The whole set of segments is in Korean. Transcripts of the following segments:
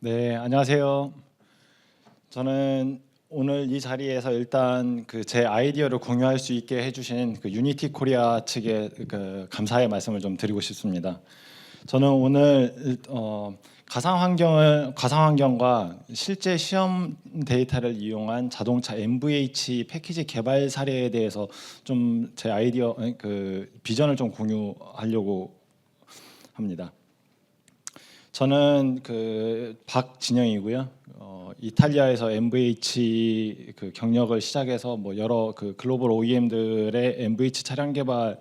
네, 안녕하세요. 저는 오늘 이 자리에서 일단 제 아이디어를 공유할 수 있게 해주신 유니티 코리아 측에 감사의 말씀을 좀 드리고 싶습니다. 저는 오늘 가상 환경과 실제 시험 데이터를 이용한 자동차 MVH 패키지 개발 사례에 대해서 좀 제 아이디어 비전을 좀 공유하려고 합니다. 저는 박진영이고요. 이탈리아에서 MVH 경력을 시작해서 뭐 여러 글로벌 OEM들의 MVH 차량 개발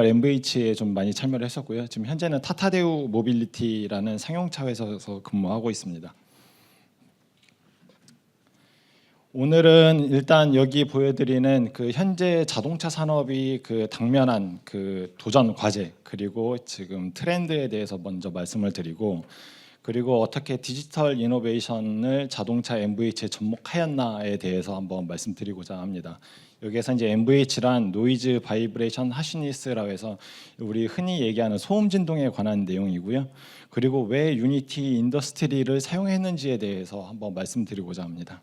MVH에 좀 많이 참여를 했었고요. 지금 현재는 타타데우 모빌리티라는 상용차 회사에서 근무하고 있습니다. 오늘은 일단 여기 보여드리는 현재 자동차 산업이 당면한 도전 과제 그리고 지금 트렌드에 대해서 먼저 말씀을 드리고, 그리고 어떻게 디지털 이노베이션을 자동차 MVH에 접목하였나에 대해서 한번 말씀드리고자 합니다. 여기에서 이제 MVH란 노이즈 바이브레이션 하시니스라고 해서 우리 흔히 얘기하는 소음 진동에 관한 내용이고요. 그리고 왜 유니티 인더스트리를 사용했는지에 대해서 한번 말씀드리고자 합니다.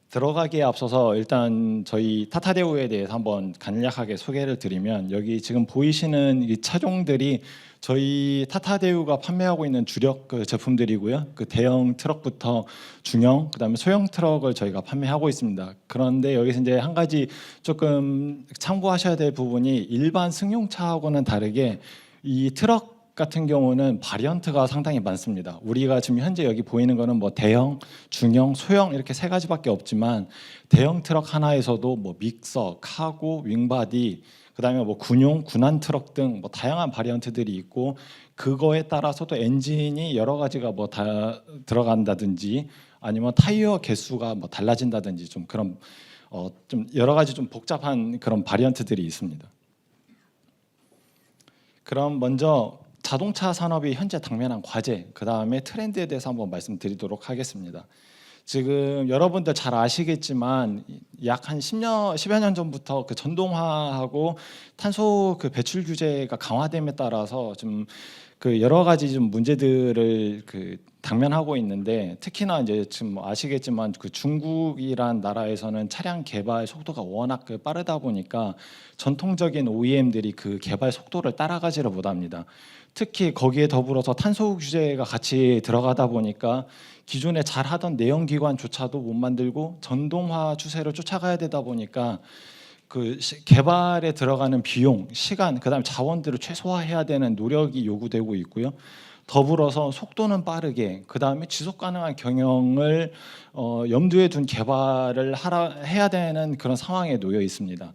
들어가기에 앞서서 일단 저희 타타데우에 대해서 한번 간략하게 소개를 드리면, 여기 지금 보이시는 이 차종들이 저희 타타데우가 판매하고 있는 주력 제품들이고요. 대형 트럭부터 중형, 그다음에 소형 트럭을 저희가 판매하고 있습니다. 그런데 여기서 이제 한 가지 조금 참고하셔야 될 부분이, 일반 승용차하고는 다르게 이 트럭 같은 경우는 바리언트가 상당히 많습니다. 우리가 지금 현재 여기 보이는 거는 뭐 대형, 중형, 소형 이렇게 세 가지밖에 없지만, 대형 트럭 하나에서도 뭐 믹서, 카고, 윙바디, 그다음에 뭐 군용, 군안 트럭 등 뭐 다양한 바리언트들이 있고, 그거에 따라서 또 엔진이 여러 가지가 뭐 다 들어간다든지, 아니면 타이어 개수가 뭐 달라진다든지, 좀 그런 좀 여러 가지 좀 복잡한 그런 바리언트들이 있습니다. 그럼 먼저 자동차 산업이 현재 당면한 과제, 그 다음에 트렌드에 대해서 한번 말씀드리도록 하겠습니다. 지금 여러분들 잘 아시겠지만 약 한 10여 년 전부터 전동화하고 탄소 배출 규제가 강화됨에 따라서 좀 여러 가지 좀 문제들을 당면하고 있는데, 특히나 이제 지금 아시겠지만 중국이란 나라에서는 차량 개발 속도가 워낙 빠르다 보니까 전통적인 OEM들이 개발 속도를 따라가지를 못합니다. 특히 거기에 더불어서 탄소 규제가 같이 들어가다 보니까 기존에 잘하던 내연기관조차도 못 만들고 전동화 추세를 쫓아가야 되다 보니까 개발에 들어가는 비용, 시간, 그다음에 자원들을 최소화해야 되는 노력이 요구되고 있고요. 더불어서 속도는 빠르게, 그다음에 지속 가능한 경영을 염두에 둔 개발을 해야 되는 그런 상황에 놓여 있습니다.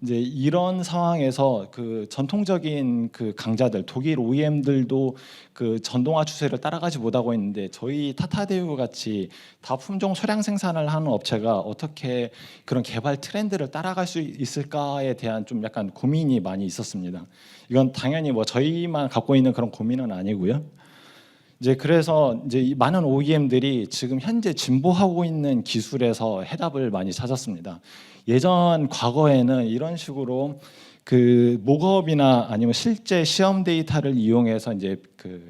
이제 이런 상황에서 전통적인 강자들, 독일 OEM들도 전동화 추세를 따라가지 못하고 있는데, 저희 타타데우 같이 다품종 소량 생산을 하는 업체가 어떻게 그런 개발 트렌드를 따라갈 수 있을까에 대한 좀 약간 고민이 많이 있었습니다. 이건 당연히 뭐 저희만 갖고 있는 그런 고민은 아니고요. 이제 그래서 이제 이 많은 OEM들이 지금 현재 진보하고 있는 기술에서 해답을 많이 찾았습니다. 예전 과거에는 이런 식으로 모업이나 아니면 실제 시험 데이터를 이용해서 이제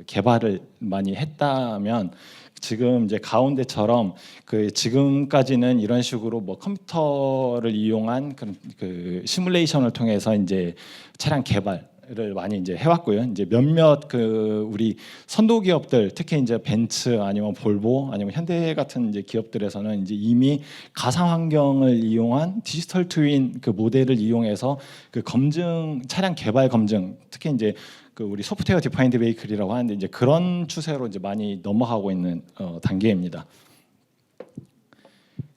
개발을 많이 했다면, 지금 이제 가운데처럼 지금까지는 이런 식으로 뭐 컴퓨터를 이용한 그런 시뮬레이션을 통해서 이제 차량 개발을 많이 이제 해왔고요. 이제 몇몇 우리 선도 기업들, 특히 이제 벤츠 아니면 볼보 아니면 현대 같은 이제 기업들에서는 이제 이미 가상 환경을 이용한 디지털 트윈 모델을 이용해서 검증, 차량 개발 검증, 특히 이제 우리 소프트웨어 디파인드 베이클이라고 하는데, 이제 그런 추세로 이제 많이 넘어가고 있는 단계입니다.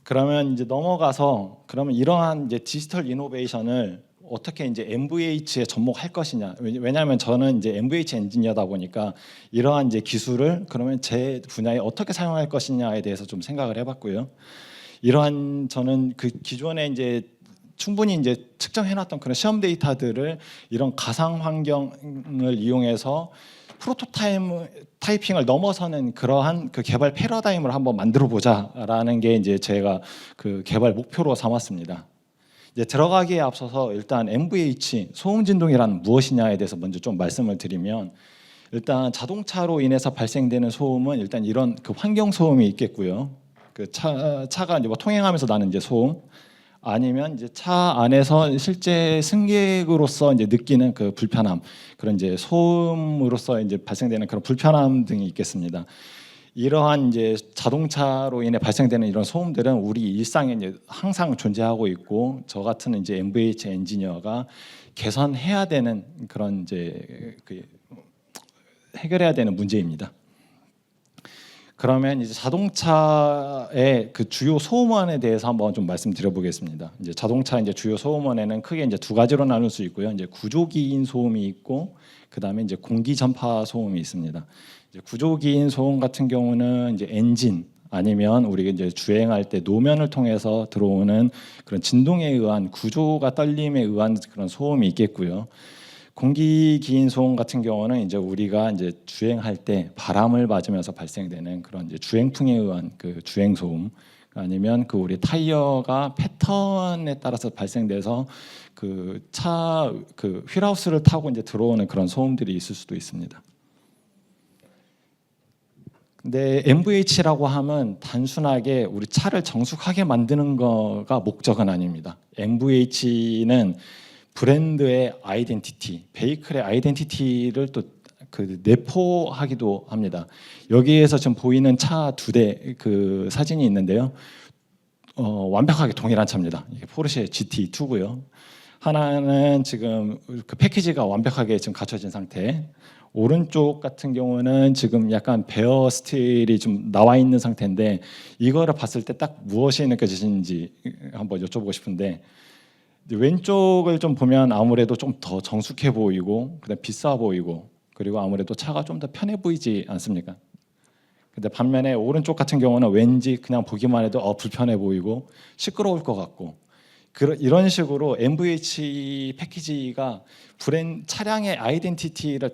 그러면 이제 넘어가서, 그러면 이러한 이제 디지털 이노베이션을 어떻게 이제 MVH에 접목할 것이냐. 왜냐하면 저는 이제 MVH 엔지니어다 보니까 이러한 이제 기술을 그러면 제 분야에 어떻게 사용할 것이냐에 대해서 좀 생각을 해봤고요. 이러한 저는 기존에 이제 충분히 이제 측정해놨던 그런 시험 데이터들을 이런 가상 환경을 이용해서 프로토타이핑을 넘어서는 그러한 개발 패러다임을 한번 만들어 보자라는 게 이제 제가 개발 목표로 삼았습니다. 이제 들어가기에 앞서서 일단 MVH 소음 진동이란 무엇이냐에 대해서 먼저 좀 말씀을 드리면, 일단 자동차로 인해서 발생되는 소음은 일단 이런 그 환경 소음이 있겠고요. 그 차가 이제 뭐 통행하면서 나는 이제 소음, 아니면 이제 차 안에서 실제 승객으로서 이제 느끼는 그 불편함, 그런 이제 소음으로서 이제 발생되는 그런 불편함 등이 있겠습니다. 이러한 이제 자동차로 인해 발생되는 이런 소음들은 우리 일상에 이제 항상 존재하고 있고, 저 같은 이제 MVH 엔지니어가 개선해야 되는 그런 이제 그 해결해야 되는 문제입니다. 그러면 이제 자동차의 그 주요 소음원에 대해서 한번 좀 말씀드려보겠습니다. 이제 자동차 이제 주요 소음원에는 크게 이제 두 가지로 나눌 수 있고요. 이제 구조기인 소음이 있고, 그 다음에 이제 공기 전파 소음이 있습니다. 이제 구조기인 소음 같은 경우는 이제 엔진, 아니면 우리가 이제 주행할 때 노면을 통해서 들어오는 그런 진동에 의한, 구조가 떨림에 의한 그런 소음이 있겠고요. 공기 기인 소음 같은 경우는 이제 우리가 이제 주행할 때 바람을 맞으면서 발생되는 그런 이제 주행풍에 의한 그 주행 소음, 아니면 그 우리 타이어가 패턴에 따라서 발생돼서 그 차 그 휠하우스를 타고 이제 들어오는 그런 소음들이 있을 수도 있습니다. 근데 MVH라고 하면 단순하게 우리 차를 정숙하게 만드는 거가 목적은 아닙니다. MVH는 브랜드의 아이덴티티, 베이클의 아이덴티티를 또 그 내포하기도 합니다. 여기에서 지금 보이는 차 두 대 그 사진이 있는데요. 완벽하게 동일한 차입니다. 이게 포르쉐 GT2고요. 하나는 지금 그 패키지가 완벽하게 지금 갖춰진 상태. 오른쪽 같은 경우는 지금 약간 베어 스틸이 좀 나와 있는 상태인데, 이거를 봤을 때 딱 무엇이 느껴지시는지 한번 여쭤보고 싶은데, 왼쪽을 좀 보면 아무래도 좀 더 정숙해 보이고, 그다음 비싸 보이고, 그리고 아무래도 차가 좀 더 편해 보이지 않습니까? 근데 반면에 오른쪽 같은 경우는 왠지 그냥 보기만 해도 불편해 보이고 시끄러울 것 같고, 이런 식으로 MVH 패키지가 차량의 아이덴티티를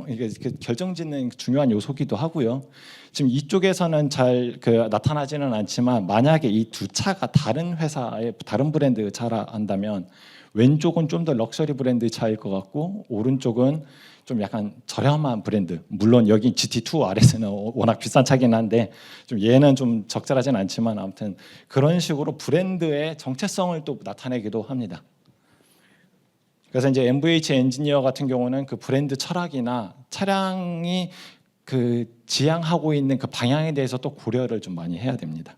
이게 결정짓는 중요한 요소기도 하고요. 지금 이쪽에서는 잘 나타나지는 않지만, 만약에 이 두 차가 다른 회사의 다른 브랜드 차라 한다면 왼쪽은 좀 더 럭셔리 브랜드 차일 것 같고, 오른쪽은 좀 약간 저렴한 브랜드, 물론 여기 GT2 RS는 워낙 비싼 차긴 한데 좀 얘는 좀 적절하진 않지만, 아무튼 그런 식으로 브랜드의 정체성을 또 나타내기도 합니다. 그래서 이제 MVH 엔지니어 같은 경우는 그 브랜드 철학이나 차량이 그 지향하고 있는 그 방향에 대해서 또 고려를 좀 많이 해야 됩니다.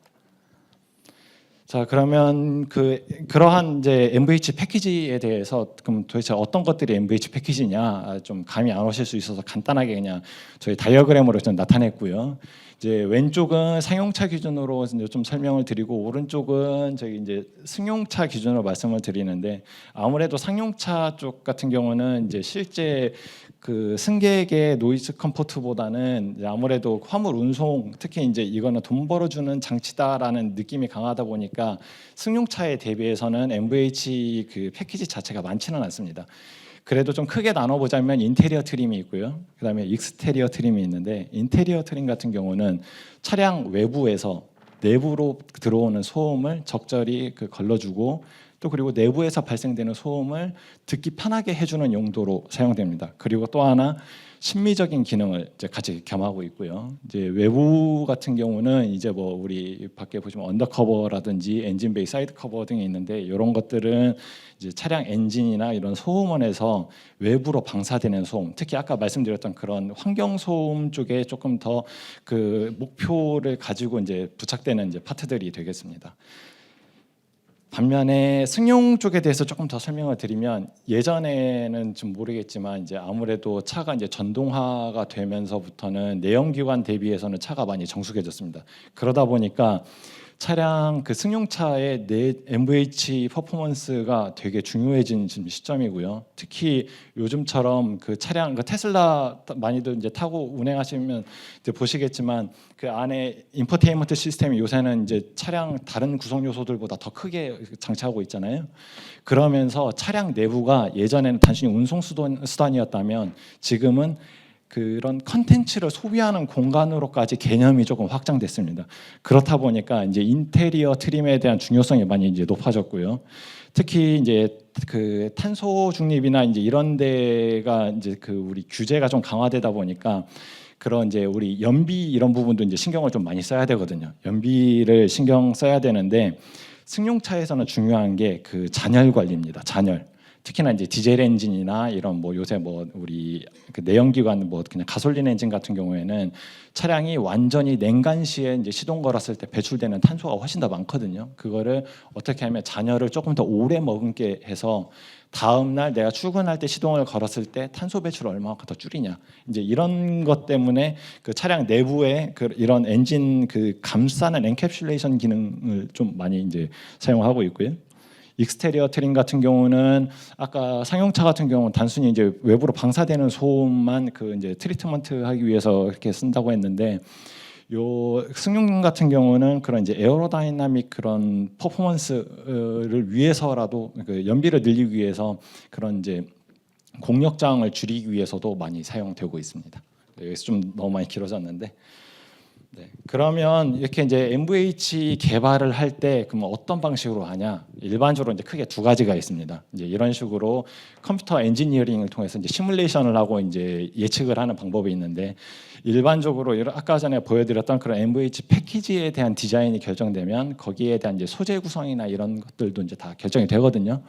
자, 그러면 그러한 이제 MVH 패키지에 대해서 그럼 도대체 어떤 것들이 MVH 패키지냐 좀 감이 안 오실 수 있어서 간단하게 그냥 저희 다이어그램으로 좀 나타냈고요. 이제 왼쪽은 상용차 기준으로 좀 설명을 드리고, 오른쪽은 저희 이제 승용차 기준으로 말씀을 드리는데, 아무래도 상용차 쪽 같은 경우는 이제 실제 그 승객의 노이즈 컴포트보다는 아무래도 화물 운송, 특히 이제 이거는 돈 벌어주는 장치다라는 느낌이 강하다 보니까 승용차에 대비해서는 MVH 그 패키지 자체가 많지는 않습니다. 그래도 좀 크게 나눠보자면 인테리어 트림이 있고요. 그다음에 익스테리어 트림이 있는데, 인테리어 트림 같은 경우는 차량 외부에서 내부로 들어오는 소음을 적절히 걸러주고, 또 그리고 내부에서 발생되는 소음을 듣기 편하게 해주는 용도로 사용됩니다. 그리고 또 하나 심미적인 기능을 이제 같이 겸하고 있고요. 이제 외부 같은 경우는 이제 뭐 우리 밖에 보시면 언더커버라든지 엔진 베이 사이드 커버 등이 있는데, 이런 것들은 이제 차량 엔진이나 이런 소음원에서 외부로 방사되는 소음, 특히 아까 말씀드렸던 그런 환경 소음 쪽에 조금 더 그 목표를 가지고 이제 부착되는 이제 파트들이 되겠습니다. 반면에 승용 쪽에 대해서 조금 더 설명을 드리면, 예전에는 좀 모르겠지만 이제 아무래도 차가 이제 전동화가 되면서부터는 내연기관 대비해서는 차가 많이 정숙해졌습니다. 그러다 보니까 차량 그 승용차의 MVH 퍼포먼스가 되게 중요해진 시점이고요. 특히 요즘처럼 그 차량 테슬라 많이들 이제 타고 운행하시면 이제 보시겠지만, 그 안에 인포테인먼트 시스템이 요새는 이제 차량 다른 구성 요소들보다 더 크게 장착하고 있잖아요. 그러면서 차량 내부가 예전에는 단순히 운송 수단이었다면 지금은 그런 컨텐츠를 소비하는 공간으로까지 개념이 조금 확장됐습니다. 그렇다 보니까 이제 인테리어 트림에 대한 중요성이 많이 이제 높아졌고요. 특히 이제 그 탄소 중립이나 이제 이런 데가 이제 그 우리 규제가 좀 강화되다 보니까 그런 이제 우리 연비 이런 부분도 이제 신경을 좀 많이 써야 되거든요. 연비를 신경 써야 되는데 승용차에서는 중요한 게 그 잔열 관리입니다. 잔열. 특히나 이제 디젤 엔진이나 이런 뭐 요새 뭐 우리 그 내연기관 뭐 그냥 가솔린 엔진 같은 경우에는 차량이 완전히 냉간 시에 이제 시동 걸었을 때 배출되는 탄소가 훨씬 더 많거든요. 그거를 어떻게 하면 잔열을 조금 더 오래 머금게 해서 다음 날 내가 출근할 때 시동을 걸었을 때 탄소 배출을 얼마만큼 더 줄이냐. 이제 이런 것 때문에 그 차량 내부에 그 이런 엔진 그 감싸는 엔캡슐레이션 기능을 좀 많이 이제 사용하고 있고요. 익스테리어 트림 같은 경우는 아까 상용차 같은 경우는 단순히 이제 외부로 방사되는 소음만 그 이제 트리트먼트하기 위해서 이렇게 쓴다고 했는데 요 승용 같은 경우는 그런 이제 에어로다이나믹 그런 퍼포먼스를 위해서라도 그 연비를 늘리기 위해서 그런 이제 공력 저항을 줄이기 위해서도 많이 사용되고 있습니다. 여기서 좀 너무 많이 길어졌는데. 네. 그러면 이렇게 이제 MVH 개발을 할 때 그럼 어떤 방식으로 하냐? 일반적으로 이제 크게 두 가지가 있습니다. 이제 이런 식으로 컴퓨터 엔지니어링을 통해서 이제 시뮬레이션을 하고 이제 예측을 하는 방법이 있는데 일반적으로 아까 전에 보여드렸던 그런 MVH 패키지에 대한 디자인이 결정되면 거기에 대한 이제 소재 구성이나 이런 것들도 이제 다 결정이 되거든요.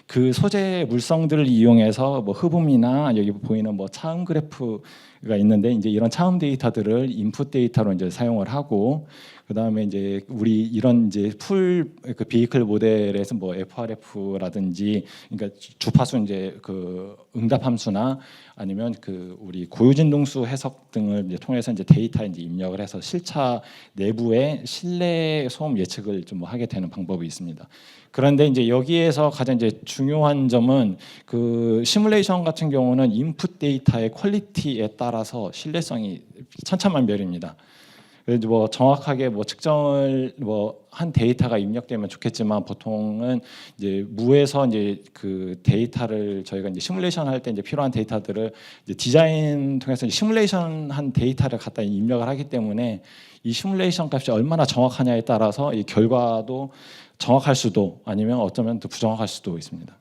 그 소재 물성들을 이용해서 뭐 흡음이나 여기 보이는 뭐 차음 그래프가 있는데 이제 이런 차음 데이터들을 인풋 데이터로 이제 사용을 하고 그다음에 이제 우리 이런 이제 풀 그 비이클 모델에서 뭐 FRF라든지 그러니까 주파수 이제 그 응답 함수나 아니면 그 우리 고유진동수 해석 등을 이제 통해서 이제 데이터에 이제 입력을 해서 실차 내부의 실내 소음 예측을 좀 하게 되는 방법이 있습니다. 그런데 이제 여기에서 가장 이제 중요한 점은 그 시뮬레이션 같은 경우는 인풋 데이터의 퀄리티에 따라서 신뢰성이 천차만별입니다. 그래서 뭐 정확하게 뭐 측정을 뭐 한 데이터가 입력되면 좋겠지만 보통은 이제 무에서 이제 그 데이터를 저희가 이제 시뮬레이션 할 때 이제 필요한 데이터들을 이제 디자인 통해서 시뮬레이션 한 데이터를 갖다 입력을 하기 때문에 이 시뮬레이션 값이 얼마나 정확하냐에 따라서 이 결과도 정확할 수도 아니면 어쩌면 또 부정확할 수도 있습니다.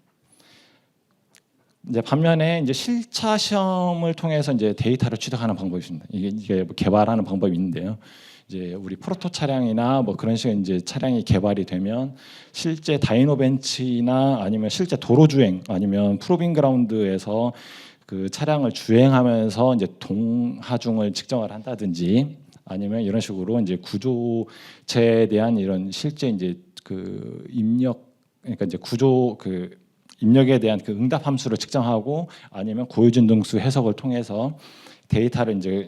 이제 반면에 이제 실차 시험을 통해서 이제 데이터를 취득하는 방법이 있습니다. 이게 뭐 개발하는 방법이 있는데요. 이제 우리 프로토 차량이나 뭐 그런 식의 이제 차량이 개발이 되면 실제 다이노 벤치나 아니면 실제 도로 주행 아니면 프로빙 그라운드에서 그 차량을 주행하면서 이제 동하중을 측정을 한다든지 아니면 이런 식으로 이제 구조체에 대한 이런 실제 이제 그 입력 그러니까 이제 구조 그 입력에 대한 그 응답 함수를 측정하고 아니면 고유진동수 해석을 통해서 데이터를 이제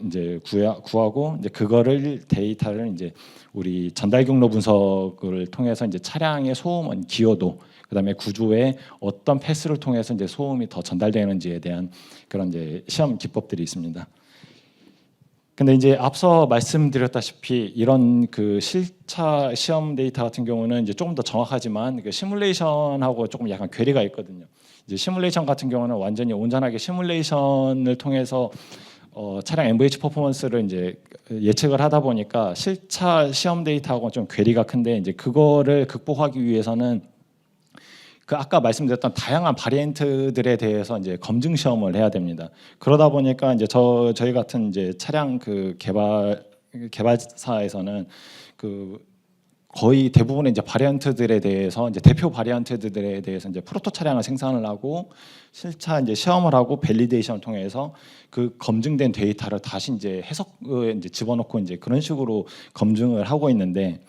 구하고 이제 그거를 데이터를 이제 우리 전달 경로 분석을 통해서 이제 차량의 소음 기여도 그다음에 구조의 어떤 패스를 통해서 이제 소음이 더 전달되는지에 대한 그런 이제 시험 기법들이 있습니다. 근데 이제 앞서 말씀드렸다시피 이런 그 실차 시험 데이터 같은 경우는 이제 조금 더 정확하지만 그 시뮬레이션하고 조금 약간 괴리가 있거든요. 이제 시뮬레이션 같은 경우는 완전히 온전하게 시뮬레이션을 통해서 차량 MVH 퍼포먼스를 이제 예측을 하다 보니까 실차 시험 데이터하고는 좀 괴리가 큰데 이제 그거를 극복하기 위해서는 그 아까 말씀드렸던 다양한 바리엔트들에 대해서 이제 검증 시험을 해야 됩니다. 그러다 보니까 이제 저희 같은 이제 차량 그 개발사에서는 그 거의 대부분의 이제 바리언트들에 대해서 이제 대표 바리언트들에 대해서 이제 프로토 차량을 생산을 하고 실차 이제 시험을 하고 밸리데이션을 통해서 그 검증된 데이터를 다시 이제 해석에 이제 집어넣고 이제 그런 식으로 검증을 하고 있는데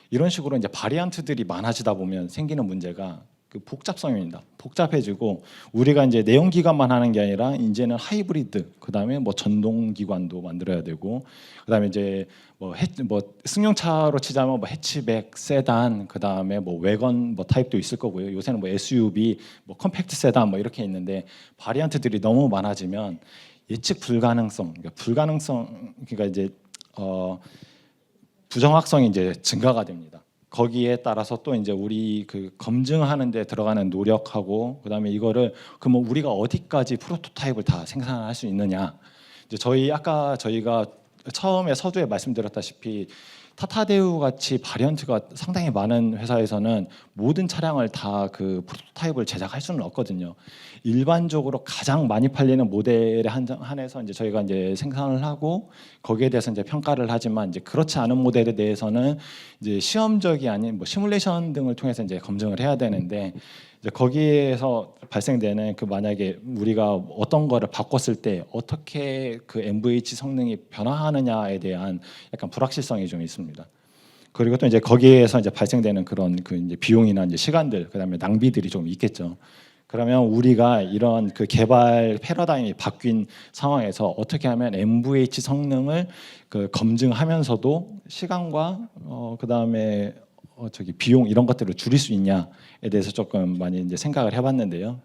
이런 식으로 이제 바리언트들이 많아지다 보면 생기는 문제가 그 복잡성입니다. 복잡해지고 우리가 이제 내연기관만 하는 게 아니라 이제는 하이브리드, 그다음에 뭐 전동기관도 만들어야 되고, 그다음에 이제 뭐 승용차로 치자면 뭐 해치백, 세단, 그다음에 뭐 외건 뭐 타입도 있을 거고요. 요새는 뭐 SUV, 뭐 컴팩트 세단 뭐 이렇게 있는데 바리안트들이 너무 많아지면 예측 불가능성, 그러니까 이제 부정확성이 이제 증가가 됩니다. 거기에 따라서 또 이제 우리 그 검증하는 데 들어가는 노력하고 그다음에 이거를 그러면 우리가 어디까지 프로토타입을 다 생산할 수 있느냐. 이제 저희가 처음에 서두에 말씀드렸다시피 타타데우 같이 바리언트가 상당히 많은 회사에서는 모든 차량을 다 그 프로토타입을 제작할 수는 없거든요. 일반적으로 가장 많이 팔리는 모델에 한해서 이제 저희가 이제 생산을 하고 거기에 대해서 이제 평가를 하지만 이제 그렇지 않은 모델에 대해서는 이제 시험적이 아닌 뭐 시뮬레이션 등을 통해서 이제 검증을 해야 되는데 이제 거기에서 발생되는 그 만약에 우리가 어떤 거를 바꿨을 때 어떻게 그 MVH 성능이 변화하느냐에 대한 약간 불확실성이 좀 있습니다. 그리고 또 이제 거기에서 이제 발생되는 그런 그 이제 비용이나 이제 시간들, 그다음에 낭비들이 좀 있겠죠. 그러면 우리가 이런 그 개발 패러다임이 바뀐 상황에서 어떻게 하면 MVH 성능을 그 검증하면서도 시간과 그다음에 저기 비용 이런 것들을 줄일 수 있냐에 대해서 조금 많이 이제 생각을 해봤는데요.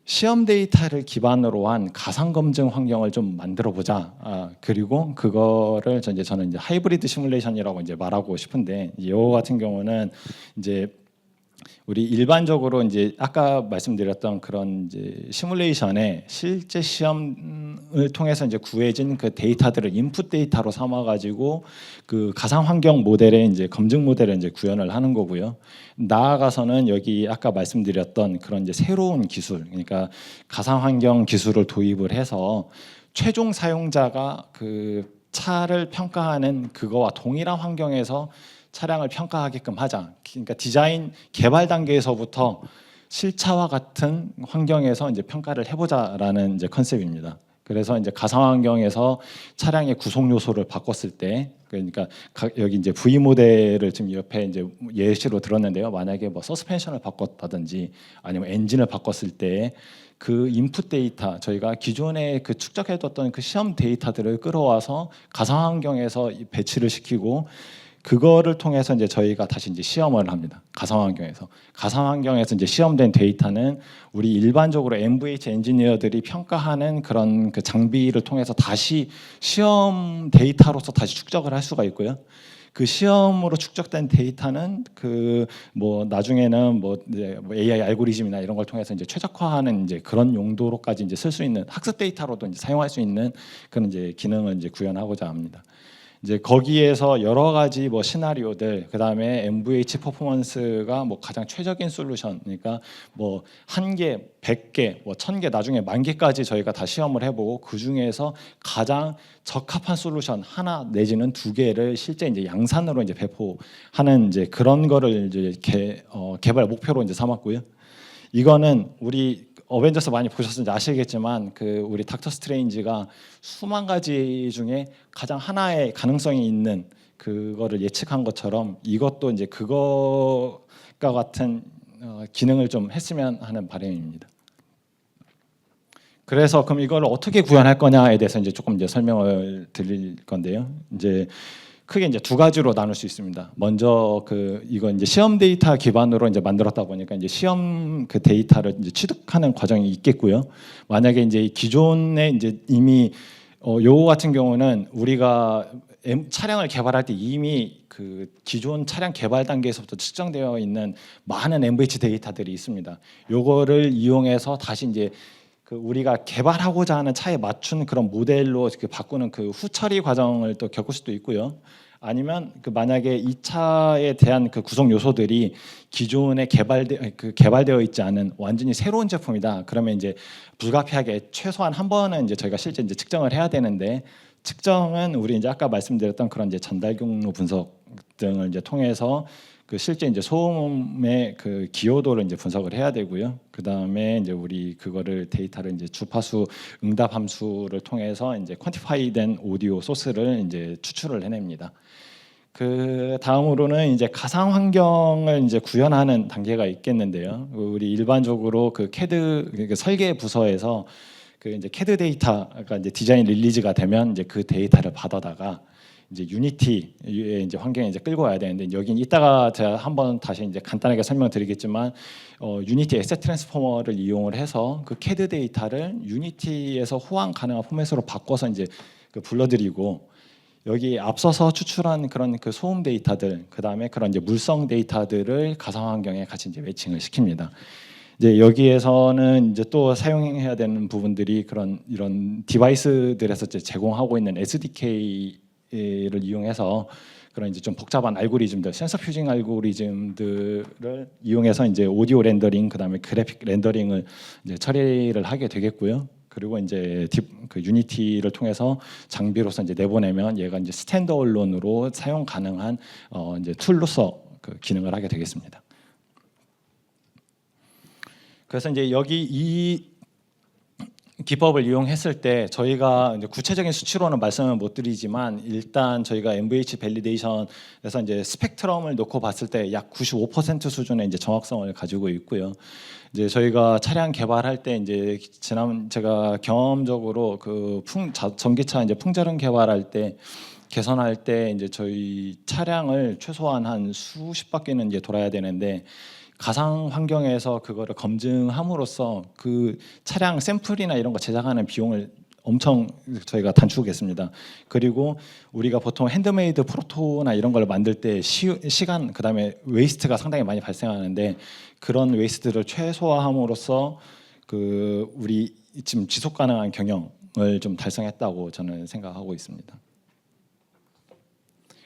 시험 데이터를 기반으로 한 가상 검증 환경을 좀 만들어 보자. 그리고 그거를 저는 이제 하이브리드 시뮬레이션이라고 이제 말하고 싶은데 이거 같은 경우는 이제 우리 일반적으로 이제 아까 말씀드렸던 그런 이제 시뮬레이션에 실제 시험을 통해서 이제 구해진 그 데이터들을 인풋 데이터로 삼아 가지고 그 가상 환경 모델에 이제 검증 모델을 이제 구현을 하는 거고요. 나아가서는 여기 아까 말씀드렸던 그런 이제 새로운 기술, 그러니까 가상 환경 기술을 도입을 해서 최종 사용자가 그 차를 평가하는 그거와 동일한 환경에서 차량을 평가하게끔 하자. 그러니까 디자인 개발 단계에서부터 실차와 같은 환경에서 이제 평가를 해보자라는 이제 컨셉입니다. 그래서 이제 가상 환경에서 차량의 구성 요소를 바꿨을 때, 그러니까 여기 이제 V 모델을 지금 옆에 이제 예시로 들었는데요. 만약에 뭐 서스펜션을 바꿨다든지 아니면 엔진을 바꿨을 때 그 인풋 데이터, 저희가 기존에 그 축적해뒀던 그 시험 데이터들을 끌어와서 가상 환경에서 배치를 시키고 그거를 통해서 이제 저희가 다시 이제 시험을 합니다. 가상 환경에서 이제 시험된 데이터는 우리 일반적으로 MVH 엔지니어들이 평가하는 그런 그 장비를 통해서 다시 시험 데이터로서 다시 축적을 할 수가 있고요. 그 시험으로 축적된 데이터는 그 뭐 나중에는 뭐 AI 알고리즘이나 이런 걸 통해서 이제 최적화하는 이제 그런 용도로까지 이제 쓸 수 있는 학습 데이터로도 이제 사용할 수 있는 그런 이제 기능을 이제 구현하고자 합니다. 이제 거기에서 여러 가지 뭐 시나리오들, 그다음에 MVH 퍼포먼스가 뭐 가장 최적인 솔루션, 그러니까 뭐 1개, 100개, 뭐 1000개, 나중에 10,000개까지 저희가 다 시험을 해보고 그 중에서 가장 적합한 솔루션 하나 내지는 2개를 실제 이제 양산으로 이제 배포하는 이제 그런 거를 이제 개발 목표로 이제 삼았고요. 이거는 우리 어벤져스 많이 보셨는지 아시겠지만 그 우리 닥터 스트레인지가 수만 가지 중에 가장 하나의 가능성이 있는 그거를 예측한 것처럼 이것도 이제 그거가 같은 기능을 좀 했으면 하는 바람입니다. 그래서 그럼 이걸 어떻게 구현할 거냐에 대해서 이제 조금 이제 설명을 드릴 건데요. 이제 크게 이제 2가지로 나눌 수 있습니다. 먼저 이건 이제 시험 데이터 기반으로 이제 만들었다 보니까 이제 시험 그 데이터를 이제 취득하는 과정이 있겠고요. 만약에 이제 기존에 이제 이미 요거 같은 경우는 우리가 차량을 개발할 때 이미 그 기존 차량 개발 단계에서부터 측정되어 있는 많은 MVH 데이터들이 있습니다. 요거를 이용해서 다시 이제 그 우리가 개발하고자 하는 차에 맞춘 그런 모델로 바꾸는 그 후처리 과정을 또 겪을 수도 있고요. 아니면 그 만약에 이 차에 대한 그 구성 요소들이 기존에 개발되어 있지 않은 완전히 새로운 제품이다. 그러면 이제 불가피하게 최소한 한 번은 이제 저희가 실제 이제 측정을 해야 되는데, 측정은 우리 이제 아까 말씀드렸던 그런 이제 전달 경로 분석 등을 이제 통해서 그 실제 이제 소음의 그 기여도를 이제 분석을 해야 되고요. 그 다음에 이제 우리 그거를 데이터를 이제 주파수 응답 함수를 통해서 이제 퀀티파이된 오디오 소스를 이제 추출을 해냅니다. 그 다음으로는 이제 가상 환경을 이제 구현하는 단계가 있겠는데요. 우리 일반적으로 그 CAD 그러니까 설계 부서에서 그 이제 CAD 데이터가 이제 디자인 릴리즈가 되면 이제 그 데이터를 받아다가 이제 유니티의 이제 환경에 이제 끌고 와야 되는데, 여긴 이따가 제가 한번 다시 이제 간단하게 설명드리겠지만 유니티 에셋 트랜스포머를 이용을 해서 그 CAD 데이터를 유니티에서 호환 가능한 포맷으로 바꿔서 이제 그 불러들이고, 여기 앞서서 추출한 그런 그 소음 데이터들, 그 다음에 그런 이제 물성 데이터들을 가상 환경에 같이 이제 매칭을 시킵니다. 이제 여기에서는 이제 또 사용해야 되는 부분들이 이런 디바이스들에서 이제 제공하고 있는 SDK 유니티를 이용해서 그런 이제 좀 복잡한 알고리즘들, 센서 퓨징 알고리즘들을 이용해서 이제 오디오 렌더링, 그다음에 그래픽 렌더링을 이제 처리를 하게 되겠고요. 그리고 이제 그 유니티를 통해서 장비로서 이제 내보내면 얘가 이제 스탠드얼론으로 사용 가능한 이제 툴로서 그 기능을 하게 되겠습니다. 그래서 이제 여기 이 기법을 이용했을 때 저희가 이제 구체적인 수치로는 말씀을 못 드리지만 일단 저희가 MVH 밸리데이션에서 이제 스펙트럼을 놓고 봤을 때 약 95% 수준의 이제 정확성을 가지고 있고요. 이제 저희가 차량 개발할 때 이제 제가 경험적으로 그 전기차 이제 풍자름 개발할 때 개선할 때 이제 저희 차량을 최소한 한 수십 바퀴는 이제 돌아야 되는데 가상 환경에서 그거를 검증함으로써 그 차량 샘플이나 이런 거 제작하는 비용을 엄청 저희가 단축했습니다. 그리고 우리가 보통 핸드메이드 프로토나 이런 걸 만들 때 시간 그다음에 웨이스트가 상당히 많이 발생하는데 그런 웨이스트를 최소화함으로써 그 우리 지금 지속 가능한 경영을 좀 달성했다고 저는 생각하고 있습니다.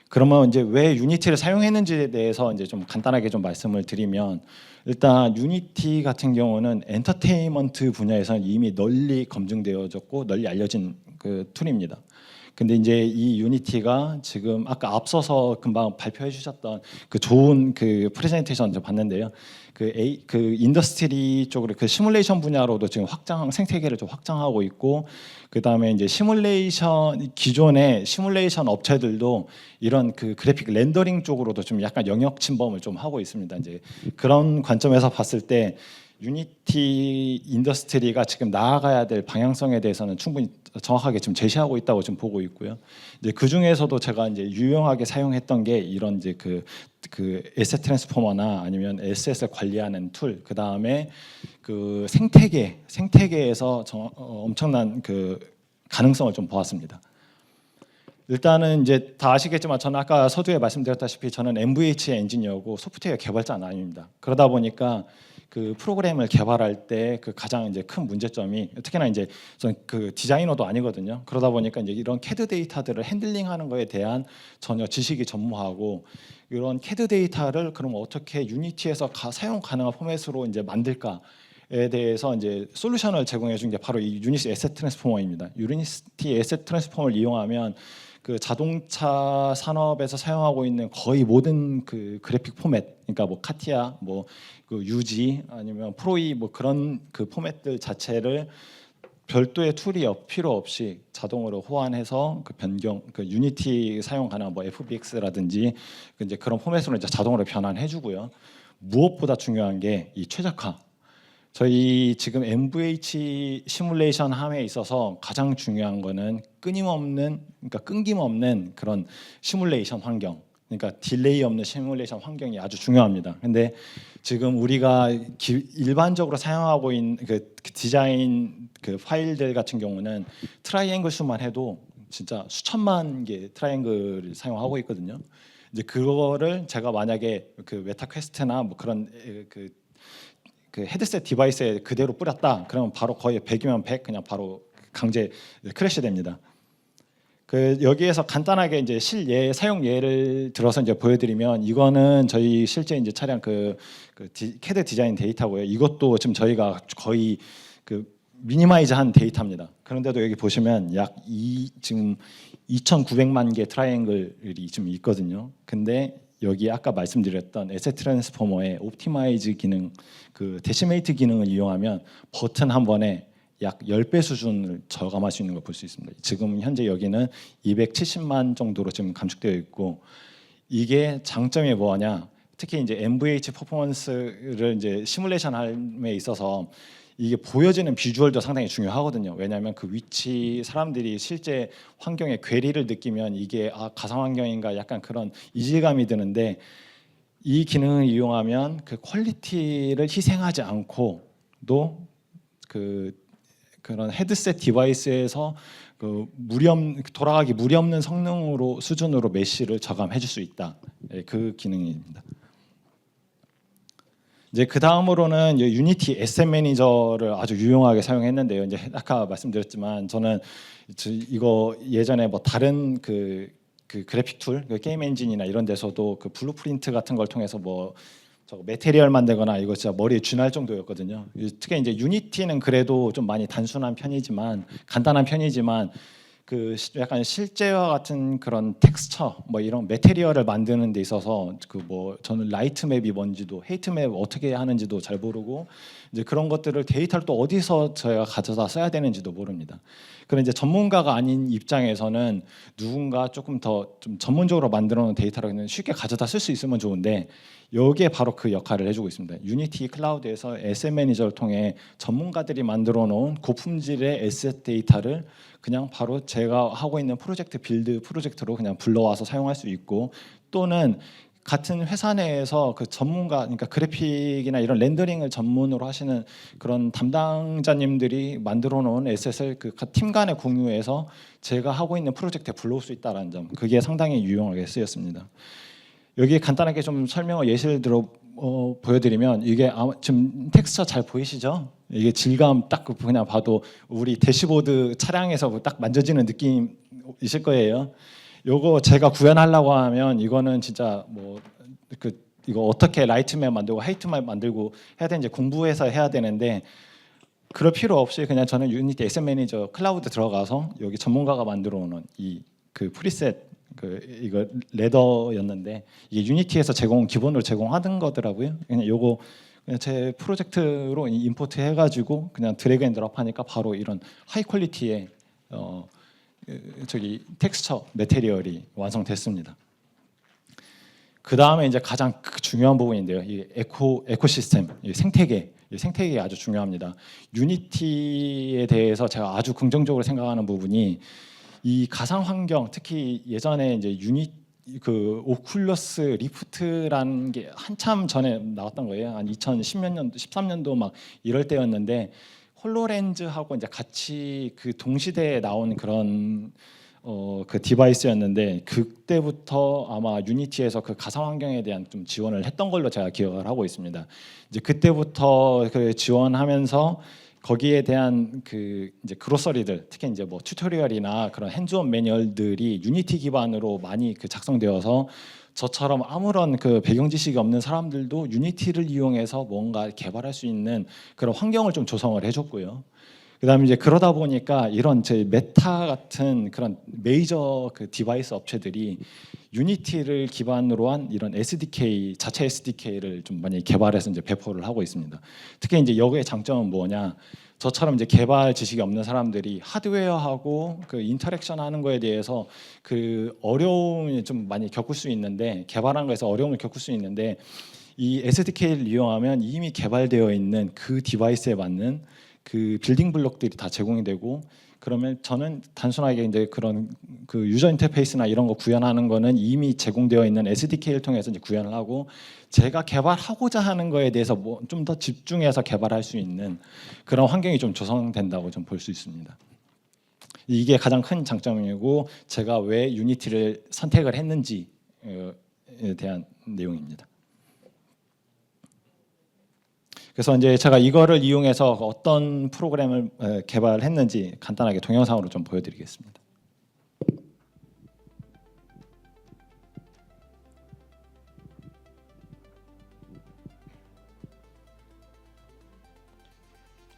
그러면 이제 왜 유니티를 사용했는지에 대해서 이제 좀 간단하게 좀 말씀을 드리면 일단 유니티 같은 경우는 엔터테인먼트 분야에서는 이미 널리 검증되어졌고 널리 알려진 그 툴입니다. 근데 이제 이 유니티가 지금 아까 앞서서 금방 발표해 주셨던 그 좋은 그 프레젠테이션 저 봤는데요. 그 인더스트리 쪽으로 그 시뮬레이션 분야로도 지금 생태계를 좀 확장하고 있고 그다음에 이제 기존의 시뮬레이션 업체들도 이런 그 그래픽 렌더링 쪽으로도 좀 약간 영역 침범을 좀 하고 있습니다. 이제 그런 관점에서 봤을 때 유니티 인더스트리가 지금 나아가야 될 방향성에 대해서는 충분히 정확하게 지금 제시하고 있다고 지금 보고 있고요. 이제 그 중에서도 제가 이제 유용하게 사용했던 게 이런 이제 그 에셋 트랜스포머나 아니면 SS를 관리하는 툴, 그 다음에 그 생태계에서 엄청난 그 가능성을 좀 보았습니다. 일단은 이제 다 아시겠지만 저는 아까 서두에 말씀드렸다시피 저는 MVH 엔지니어고 소프트웨어 개발자는 아닙니다. 그러다 보니까 그 프로그램을 개발할 때 그 가장 이제 큰 문제점이 특히나 이제 저는 그 디자이너도 아니거든요. 그러다 보니까 이제 이런 CAD 데이터들을 핸들링하는 거에 대한 전혀 지식이 전무하고 이런 CAD 데이터를 그럼 어떻게 유니티에서 사용 가능한 포맷으로 이제 만들까에 대해서 이제 솔루션을 제공해 준 게 바로 이 유니티 에셋 트랜스포머입니다. 유니티 에셋 트랜스포머를 이용하면 그 자동차 산업에서 사용하고 있는 거의 모든 그 그래픽 포맷, 그러니까 뭐 카티아, 뭐 그 UG 아니면 프로이 뭐 그런 그 포맷들 자체를 별도의 툴이 필요 없이 자동으로 호환해서 그 변경, 그 유니티 사용 가능한 뭐 FBX라든지 이제 그런 포맷으로 이제 자동으로 변환해주고요. 무엇보다 중요한 게 이 최적화. 저희 지금 MVH 시뮬레이션 함에 있어서 가장 중요한 거는 그러니까 끊김없는 그런 시뮬레이션 환경, 그러니까 딜레이 없는 시뮬레이션 환경이 아주 중요합니다. 근데 지금 우리가 일반적으로 사용하고 있는 그 디자인 그 파일들 같은 경우는 트라이앵글 수만 해도 진짜 수천만 개 트라이앵글을 사용하고 있거든요. 이제 그거를 제가 만약에 그 메타 퀘스트나 뭐 그런 그 헤드셋 디바이스에 그대로 뿌렸다. 그러면 바로 거의 100이면 100 그냥 바로 강제 크래시 됩니다. 그 여기에서 간단하게 이제 사용 예를 들어서 이제 보여드리면 이거는 저희 실제 이제 차량 CAD 디자인 데이터고요. 이것도 지금 저희가 거의 그 미니마이즈한 데이터입니다. 그런데도 여기 보시면 지금 2,900만 개 트라이앵글이 지금 있거든요. 근데 여기 아까 말씀드렸던 에셋 트랜스포머의 옵티마이즈 기능, 그 데시메이트 기능을 이용하면 버튼 한 번에 약 10배 수준을 저감할 수 있는 걸 볼 수 있습니다. 지금 현재 여기는 270만 정도로 지금 감축되어 있고 이게 장점이 뭐냐? 특히 이제 MVH 퍼포먼스를 이제 시뮬레이션함에 있어서 이게 보여지는 비주얼도 상당히 중요하거든요. 왜냐하면 그 위치 사람들이 실제 환경의 괴리를 느끼면 이게 가상 환경인가 약간 그런 이질감이 드는데 이 기능을 이용하면 그 퀄리티를 희생하지 않고도 그런 헤드셋 디바이스에서 돌아가기 무리 없는 수준으로 메시를 저감해 줄 수 있다. 그 기능입니다. 이제 그 다음으로는 유니티 에셋 매니저를 아주 유용하게 사용했는데요. 이제 아까 말씀드렸지만 저는 이거 예전에 뭐 다른 그 그 그래픽 툴, 그 게임 엔진이나 이런 데서도 그 블루프린트 같은 걸 통해서 뭐 저 메테리얼 만들거나 이거 진짜 머리에 쥐날 정도였거든요. 특히 이제 유니티는 그래도 좀 많이 단순한 편이지만 간단한 편이지만 그 약간 실제와 같은 그런 텍스처 뭐 이런 메테리얼을 만드는 데 있어서 그 뭐 저는 라이트 맵이 뭔지도 헤이트 맵 어떻게 하는지도 잘 모르고 이제 그런 것들을 데이터를 또 어디서 저희가 가져다 써야 되는지도 모릅니다. 그런 이제 전문가가 아닌 입장에서는 누군가 조금 더 좀 전문적으로 만들어 놓은 데이터를 그냥 쉽게 가져다 쓸 수 있으면 좋은데 여기에 바로 그 역할을 해주고 있습니다. 유니티 클라우드에서 SM 매니저를 통해 전문가들이 만들어 놓은 고품질의 에셋 데이터를 그냥 바로 제가 하고 있는 프로젝트 빌드 프로젝트로 그냥 불러와서 사용할 수 있고 또는 같은 회사 내에서 그 전문가 그러니까 그래픽이나 이런 렌더링을 전문으로 하시는 그런 담당자님들이 만들어 놓은 에셋을 그 팀 간에 공유해서 제가 하고 있는 프로젝트에 불러올 수 있다는 점 그게 상당히 유용하게 쓰였습니다. 여기 간단하게 좀 설명을 예시를 들어 보여드리면 이게 지금 텍스처 잘 보이시죠? 이게 질감 딱 그냥 봐도 우리 대시보드 차량에서 딱 만져지는 느낌이실 거예요. 요거 제가 구현하려고 하면 이거는 진짜 뭐 그 이거 어떻게 라이트맵 만들고 헤이트맵 만들고 해야 되는지 공부해서 해야 되는데 그럴 필요 없이 그냥 저는 유니티 SM 매니저 클라우드 들어가서 여기 전문가가 만들어 놓은 이 그 프리셋 그 이거 레더였는데 이게 유니티에서 기본으로 제공하는 거더라고요. 그냥 요거 그냥 제 프로젝트로 임포트 해가지고 그냥 드래그 앤 드롭 하니까 바로 이런 하이 퀄리티의 저기 텍스처 매테리얼이 완성됐습니다. 그 다음에 이제 가장 중요한 부분인데요. 이 에코시스템, 이 생태계 아주 중요합니다. 유니티에 대해서 제가 아주 긍정적으로 생각하는 부분이 이 가상 환경, 특히 예전에 이제 그 오큘러스 리프트라는 게 한참 전에 나왔던 거예요. 한 2010년, 13년도 막 이럴 때였는데 홀로렌즈하고 이제 같이 그 동시대에 나온 그런 그 디바이스였는데 그때부터 아마 유니티에서 그 가상 환경에 대한 좀 지원을 했던 걸로 제가 기억을 하고 있습니다. 이제 그때부터 그 지원하면서 거기에 대한 그 이제 그로서리들 특히 이제 뭐 튜토리얼이나 그런 핸즈온 매뉴얼들이 유니티 기반으로 많이 그 작성되어서 저처럼 아무런 그 배경 지식이 없는 사람들도 유니티를 이용해서 뭔가 개발할 수 있는 그런 환경을 좀 조성을 해줬고요. 그다음에 이제 그러다 보니까 이런 제 메타 같은 그런 메이저 그 디바이스 업체들이 유니티를 기반으로 한 이런 SDK 자체 SDK를 좀 많이 개발해서 이제 배포를 하고 있습니다. 특히 이제 여기의 장점은 뭐냐? 저처럼 이제 개발 지식이 없는 사람들이 하드웨어하고 그 인터랙션 하는 거에 대해서 그 어려움이 좀 많이 겪을 수 있는데 개발한 거에서 어려움을 겪을 수 있는데 이 SDK를 이용하면 이미 개발되어 있는 그 디바이스에 맞는 그 빌딩 블록들이 다 제공이 되고 그러면 저는 단순하게 이제 그런 그 유저 인터페이스나 이런 거 구현하는 거는 이미 제공되어 있는 SDK를 통해서 이제 구현을 하고 제가 개발하고자 하는 거에 대해서 뭐 좀 더 집중해서 개발할 수 있는 그런 환경이 좀 조성된다고 좀 볼 수 있습니다. 이게 가장 큰 장점이고 제가 왜 유니티를 선택을 했는지에 대한 내용입니다. 그래서 이제 제가 이거를 이용해서 어떤 프로그램을 개발했는지 간단하게 동영상으로 좀 보여드리겠습니다.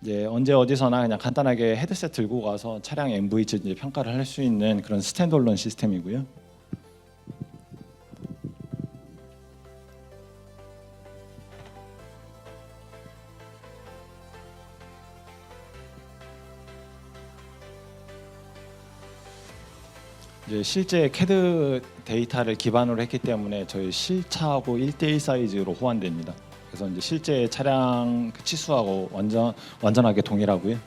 이제 언제 어디서나 그냥 간단하게 헤드셋 들고 가서 차량 MVH 이제 평가를 할 수 있는 그런 스탠드얼론 시스템이고요. 이제 실제 CAD 데이터를 기반으로 했기 때문에 저희 실차하고 1:1 사이즈로 호환됩니다. 그래서 이제 실제 차량 그 치수하고 완전하게 동일하고요.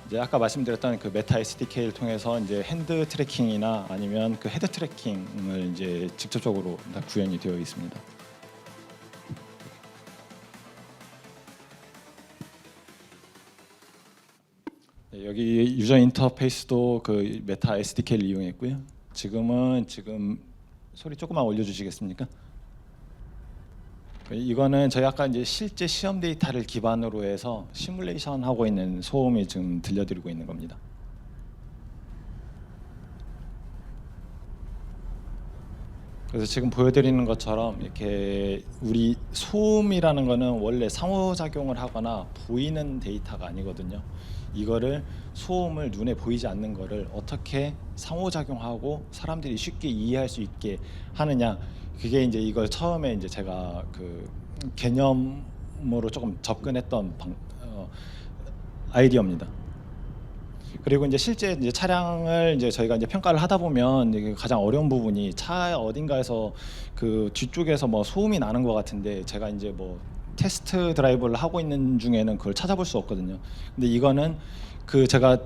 이제 아까 말씀드렸던 그 메타 SDK를 통해서 이제 핸드 트래킹이나 아니면 그 헤드 트래킹을 이제 직접적으로 다 구현이 되어 있습니다. 여기 유저 인터페이스도 그 메타 SDK를 이용했고요. 지금 소리 조금만 올려주시겠습니까? 이거는 저희 아까 이제 실제 시험 데이터를 기반으로 해서 시뮬레이션 하고 있는 소음이 지금 들려드리고 있는 겁니다. 그래서 지금 보여드리는 것처럼 이렇게 우리 소음이라는 거는 원래 상호작용을 하거나 보이는 데이터가 아니거든요. 이거를 소음을 눈에 보이지 않는 거를 어떻게 상호작용하고 사람들이 쉽게 이해할 수 있게 하느냐, 그게 이제 이걸 처음에 이제 제가 그 개념으로 조금 접근했던 아이디어입니다. 그리고 이제 실제 이제 차량을 이제 저희가 이제 평가를 하다 보면 이게 가장 어려운 부분이 차 어딘가에서 그 뒤쪽에서 뭐 소음이 나는 것 같은데 제가 이제 뭐 테스트 드라이브를 하고 있는 중에는 그걸 찾아볼 수 없거든요. 근데 이거는 그 제가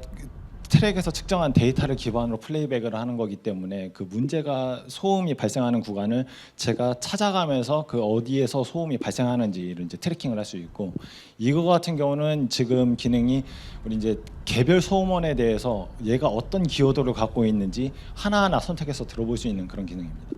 트랙에서 측정한 데이터를 기반으로 플레이백을 하는 거기 때문에 그 문제가 소음이 발생하는 구간을 제가 찾아가면서 그 어디에서 소음이 발생하는지를 이제 트래킹을 할 수 있고, 이거 같은 경우는 지금 기능이 우리 이제 개별 소음원에 대해서 얘가 어떤 기여도를 갖고 있는지 하나하나 선택해서 들어볼 수 있는 그런 기능입니다.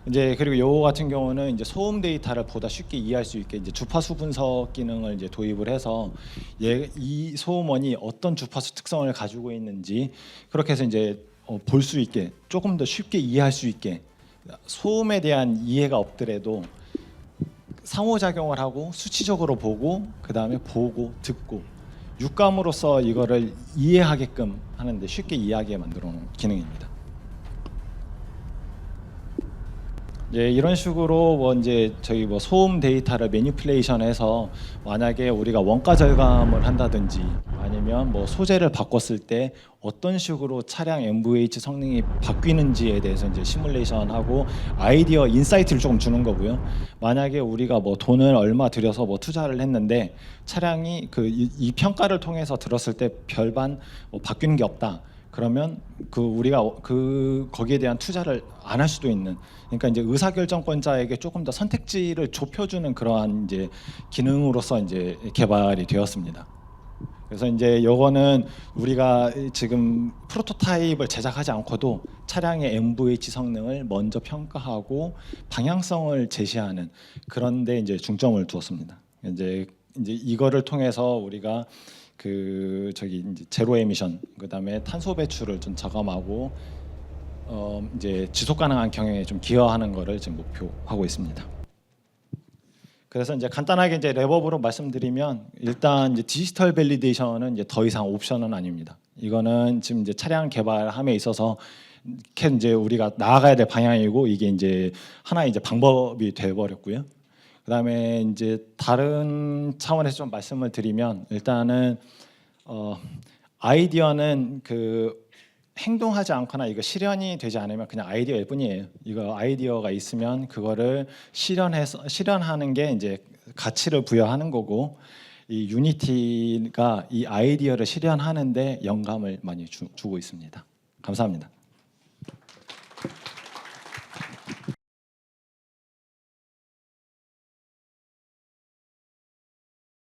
이제 그리고 요거 같은 경우는 이제 소음 데이터를 보다 쉽게 이해할 수 있게 이제 주파수 분석 기능을 이제 도입을 해서 이 소음원이 어떤 주파수 특성을 가지고 있는지 그렇게 해서 이제 볼 수 있게 조금 더 쉽게 이해할 수 있게, 소음에 대한 이해가 없더라도 상호작용을 하고 수치적으로 보고 그 다음에 보고 듣고 육감으로써 이거를 이해하게끔 하는데 쉽게 이해하게 만들어 놓은 기능입니다. 예, 이런 식으로 뭐 이제 저희 뭐 소음 데이터를 매니플레이션해서 만약에 우리가 원가 절감을 한다든지 아니면 뭐 소재를 바꿨을 때 어떤 식으로 차량 MVH 성능이 바뀌는지에 대해서 이제 시뮬레이션하고 아이디어 인사이트를 조금 주는 거고요. 만약에 우리가 뭐 돈을 얼마 들여서 뭐 투자를 했는데 차량이 그 이 평가를 통해서 들었을 때 별반 뭐 바뀌는 게 없다. 그러면 그 우리가 그 거기에 대한 투자를 안 할 수도 있는, 그러니까 이제 의사결정권자에게 조금 더 선택지를 좁혀주는 그러한 이제 기능으로서 이제 개발이 되었습니다. 그래서 이제 요거는 우리가 지금 프로토타입을 제작하지 않고도 차량의 MVH 성능을 먼저 평가하고 방향성을 제시하는 그런데 이제 중점을 두었습니다. 이제 이거를 통해서 우리가 그 저기 이제 제로 에미션, 그다음에 탄소 배출을 좀 저감하고 이제 지속 가능한 경영에 좀 기여하는 거를 지금 목표하고 있습니다. 그래서 이제 간단하게 이제 랩업으로 말씀드리면, 일단 이제 디지털 밸리데이션은 이제 더 이상 옵션은 아닙니다. 이거는 지금 이제 차량 개발함에 있어서 이제 우리가 나아가야 될 방향이고, 이게 이제 하나의 이제 방법이 돼 버렸고요. 그다음에 이제 다른 차원에서 좀 말씀을 드리면, 일단은 아이디어는 그 행동하지 않거나 이거 실현이 되지 않으면 그냥 아이디어일 뿐이에요. 이거 아이디어가 있으면 그거를 실현하는 게 이제 가치를 부여하는 거고, 이 유니티가 이 아이디어를 실현하는데 영감을 많이 주고 있습니다. 감사합니다.